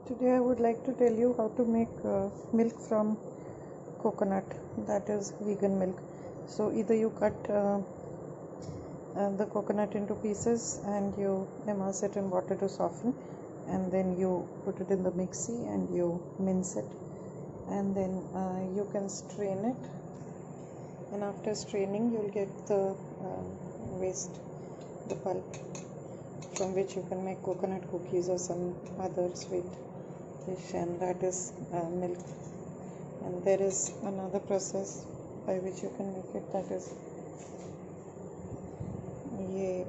Today I would like to tell you how to make milk from coconut, that is vegan milk. So either you cut the coconut into pieces and you immerse it in water to soften, and then you put it in the mixie and you mince it, and then you can strain it, and after straining you'll get the waste, the pulp, from which you can make coconut cookies or some other sweet dish, and that is milk. And there is another process by which you can make it, that is ये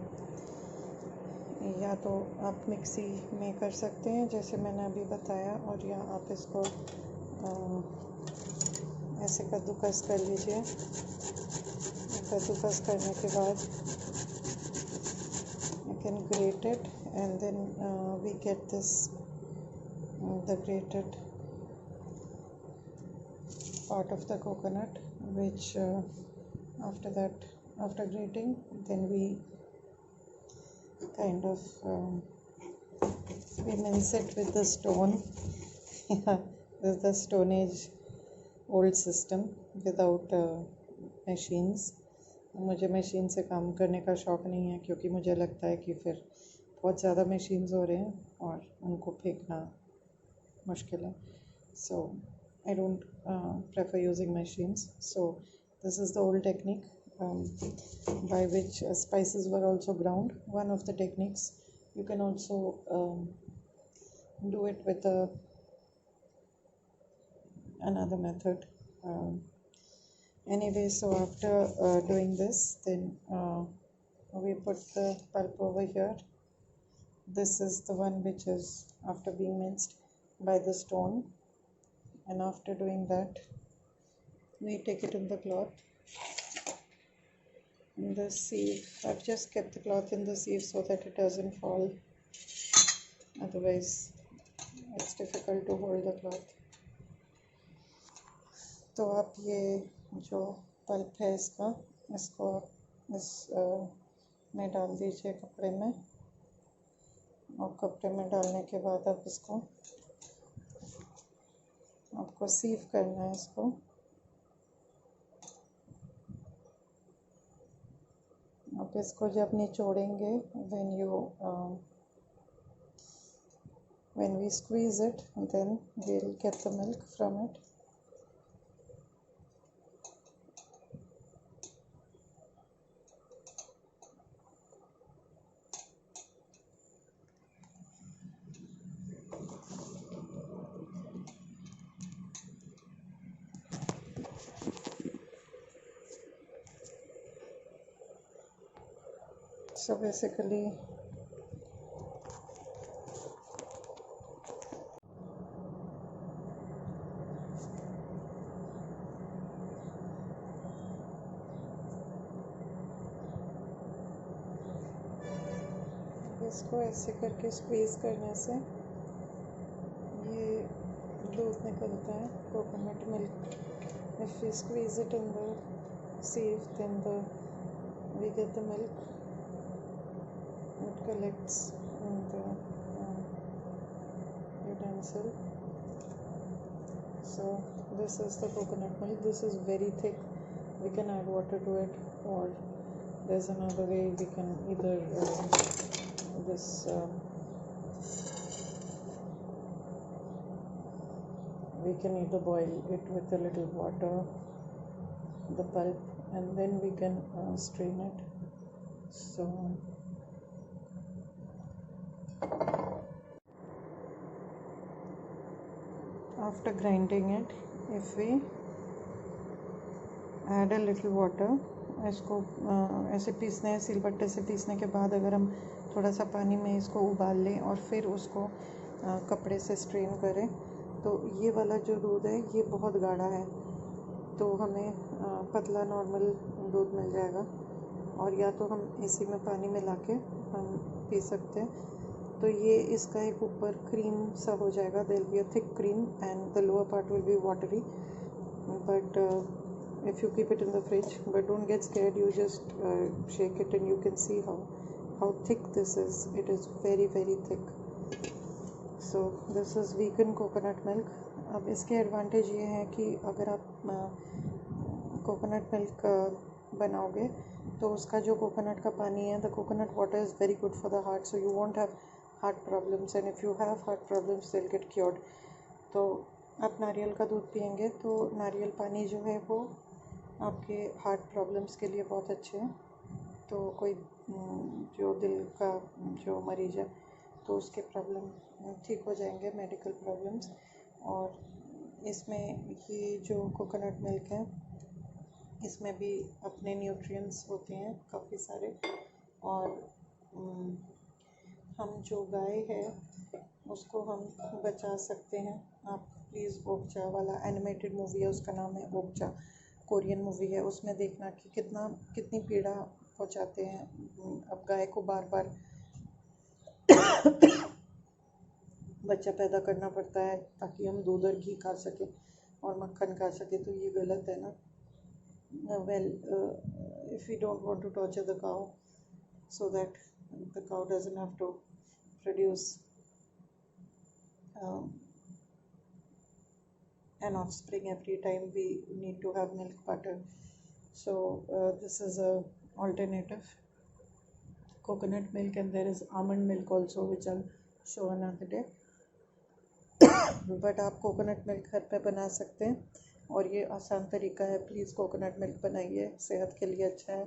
या तो आप mixie में कर सकते हैं जैसे मैंने अभी बताया, और या आप इसको ऐसे कद्दूकस कर लीजिए। कद्दूकस करने के बाद you can grate it, and then we get this the grated part of the coconut, which after grating, then we kind of we mince it with the stone. This is the Stone Age old system without machines. मुझे machine से काम करने का शौक़ नहीं है, क्योंकि मुझे लगता है कि फिर बहुत ज़्यादा मशीन्स हो रहे हैं और उनको फेंकना मुश्किल है. So I don't prefer using machines. So this is the old technique by which spices were also ground. One of the techniques. You can also do it with another method. Anyway, so after doing this, then we put the pulp over here. This is the one which is after being minced by the stone, and after doing that, we take it in the cloth. In the sieve, I've just kept the cloth in the sieve so that it doesn't fall, otherwise it's difficult to hold the cloth. तो आप ये जो pulp है इसको इस में डाल दीजिए कपड़े में, और कपड़े में डालने के बाद आप इसको आपको सीव करना है इसको. आप इसको जब निचोड़ेंगे, when we squeeze it, then we'll get the milk from it. So basically इसको ऐसे करके स्क्वीज़ करने से ये दूध निकलता है, coconut milk. If we squeeze it in the sieve, then we get the milk. It collects in the utensil. So this is the coconut milk. This is very thick. We can add water to it, or there's another way. We can either we can either boil it with a little water, the pulp, and then we can strain it. So after grinding it, if we add a little water, इसको ऐसे पीसने हैं, सिलबट्टे से पीसने के बाद अगर हम थोड़ा सा पानी में इसको उबाल लें और फिर उसको कपड़े से स्ट्रेन करें, तो ये वाला जो दूध है ये बहुत गाढ़ा है, तो हमें पतला नॉर्मल दूध मिल जाएगा, और या तो हम इसी में पानी मिला के हम पी सकते हैं. तो ये इसका एक ऊपर क्रीम सा हो जाएगा. There will be a thick cream and the lower part will be watery, but if you keep it in the fridge, but don't get scared, you just shake it and you can see how thick this is. It is very, very thick. So this is vegan coconut milk. अब इसके advantage ये हैं कि अगर आप coconut milk बनाओगे तो उसका जो कोकोनट का पानी है, the coconut water is very good for the heart, so you won't have heart problems, and if you have heart problems they will get cured. तो आप नारियल का दूध पियेंगे तो नारियल पानी जो है वो आपके हार्ट प्रॉब्लम्स के लिए बहुत अच्छे हैं। तो कोई जो दिल का जो मरीज़ है तो उसके प्रॉब्लम ठीक हो जाएंगे, मेडिकल प्रॉब्लम्स। और इसमें ये जो कोकोनट मिल्क है इसमें भी अपने न्यूट्रिएंट्स होते हैं काफ़ी सारे। और हम जो गाय है उसको हम बचा सकते हैं। आप प्लीज़ ओकजा वाला एनिमेटेड मूवी है, उसका नाम है ओकजा, कोरियन मूवी है, उसमें देखना कि कितनी पीड़ा पहुंचाते हैं। अब गाय को बार बार बच्चा पैदा करना पड़ता है ताकि हम दूध और घी खा सकें और मक्खन खा सकें, तो ये गलत है ना। Well, if we don't want to torture the cow so that the cow doesn't have to produce an offspring every time we need to have milk butter. So this is a alternative coconut milk, and there is almond milk also, which I'll show another day. But आप coconut milk घर पे बना सकते हैं और ये आसान तरीका है। प्लीज़ कोकोनट मिल्क बनाइए, सेहत के लिए अच्छा है,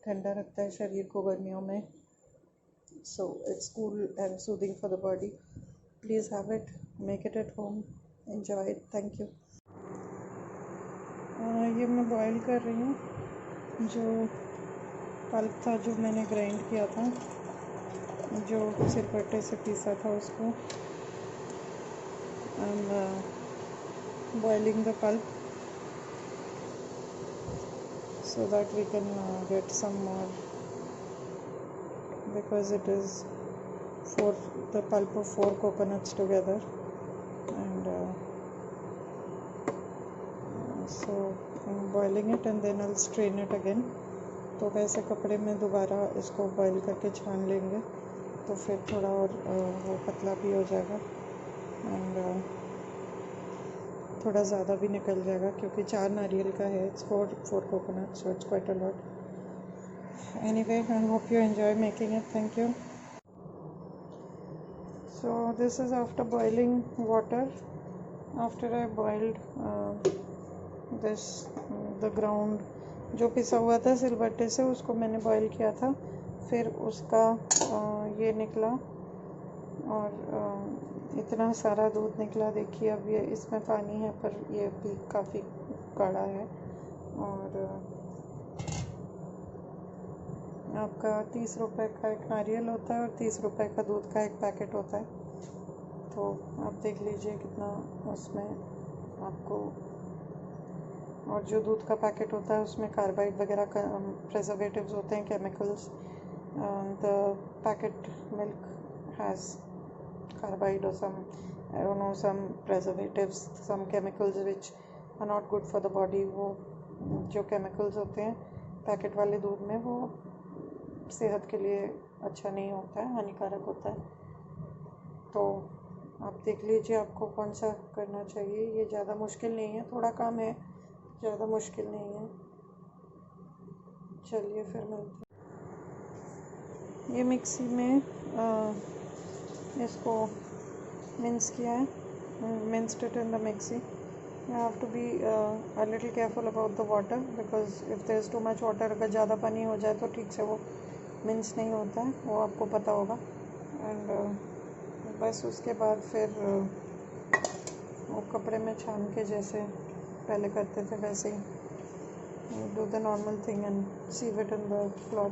ठंडा रखता है शरीर को गर्मियों में। So it's cool and soothing for the body. Please have it, make it at home, enjoy it. Thank you. ये मैं बॉईल कर रही हूँ जो पल्प था जो मैंने ग्राइंड किया था, जो सिलबट्टे से पीसा था, उसको I'm boiling the pulp so that we can get some more, because it is the pulp of 4 coconuts together, and so I'm boiling it and then I'll strain it again. तो वैसे कपड़े में दोबारा इसको बॉईल करके छान लेंगे तो फिर थोड़ा और वो पतला भी हो जाएगा एंड थोड़ा ज़्यादा भी निकल जाएगा, क्योंकि 4 नारियल का है। It's 4 coconut, so it's quite a lot. Anyway, I hope you enjoy making it. Thank you. So this is after boiling water, after I boiled this the ground, जो पिसा हुआ था सिलबट्टे से उसको मैंने बॉईल किया था, फिर उसका ये निकला और इतना सारा दूध निकला। देखिए अब ये इसमें पानी है पर ये भी काफ़ी कड़ा है। और आपका 30 रुपए का एक नारियल होता है और 30 रुपए का दूध का एक पैकेट होता है। तो आप देख लीजिए कितना उसमें आपको, और जो दूध का पैकेट होता है उसमें कार्बाइड वगैरह का प्रिजर्वेटिव्स होते हैं, chemicals. The packet milk has carbide or some, I don't know, some preservatives, some chemicals which are not good for the body। वो जो chemicals होते हैं पैकेट वाले दूध में वो सेहत के लिए अच्छा नहीं होता है, हानिकारक होता है। तो आप देख लीजिए आपको कौन सा करना चाहिए। ये ज़्यादा मुश्किल नहीं है, थोड़ा काम है, ज़्यादा मुश्किल नहीं है। चलिए फिर मिलते हैं। ये मिक्सी में इसको मिन्स किया है, minced it in the mixie। You have to be a little careful about the water, because if there is too much water, अगर ज़्यादा पानी हो जाए तो ठीक से वो मिन्स नहीं होता है, वो आपको पता होगा। एंड बस उसके बाद फिर वो कपड़े में छान के जैसे पहले करते थे वैसे ही do the normal thing and sieve it in the cloth।